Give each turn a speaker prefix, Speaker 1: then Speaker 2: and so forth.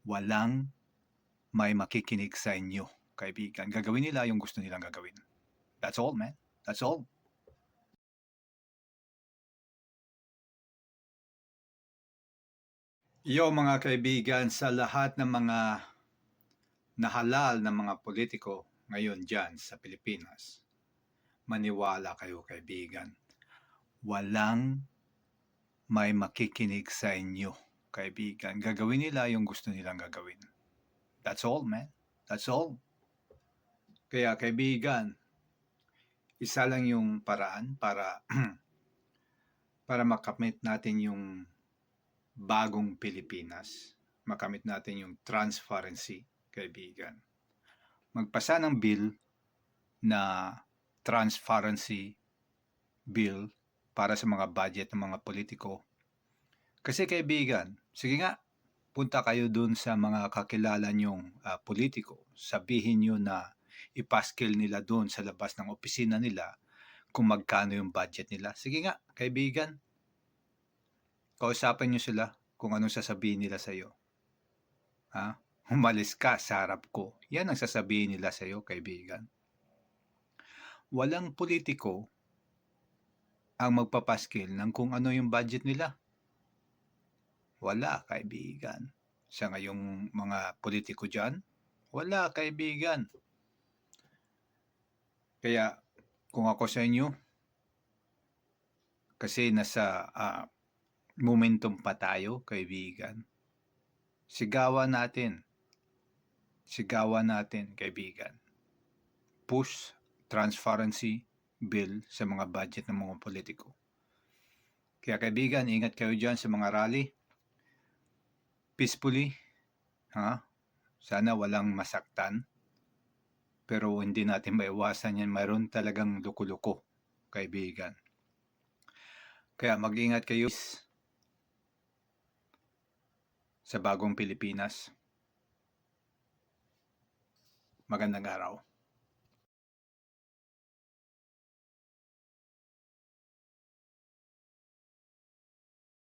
Speaker 1: walang may makikinig sa inyo, kaibigan. Gagawin nila yung gusto nilang gagawin. That's all, man. That's all. Yo mga kaibigan, sa lahat ng mga nahalal na mga politiko ngayon dyan sa Pilipinas, maniwala kayo kaibigan. Walang may makikinig sa inyo, kaibigan. Gagawin nila yung gusto nilang gagawin. That's all, man. That's all. Kaya kaibigan, isa lang yung paraan para para makamit natin yung bagong Pilipinas. Makamit natin yung transparency, kaibigan. Magpasa ng bill na transparency bill para sa mga budget ng mga politiko. Kasi kaibigan, sige nga, punta kayo dun sa mga kakilala nyong politiko. Sabihin nyo na ipaskil nila dun sa labas ng opisina nila kung magkano yung budget nila. Sige nga, kaibigan, kausapin nyo sila kung anong sasabihin nila sa iyo. Ha? Umalis ka sa harap ko. Yan ang sasabihin nila sa iyo, kaibigan. Walang politiko ang magpapaskil ng kung ano yung budget nila. Wala, kaibigan. Sa ngayong mga politiko dyan, wala, kaibigan. Kaya, kung ako sa inyo, kasi nasa momentum pa tayo, kaibigan. Sigawan natin, kaibigan. Push transparency bill sa mga budget ng mga politiko. Kaya kaibigan, ingat kayo dyan sa mga rally. Peacefully, sana walang masaktan. Pero hindi natin maiwasan yan. Mayroon talagang luko-luko, kaibigan. Kaya mag-ingat kayo sa bagong Pilipinas. Magandang araw.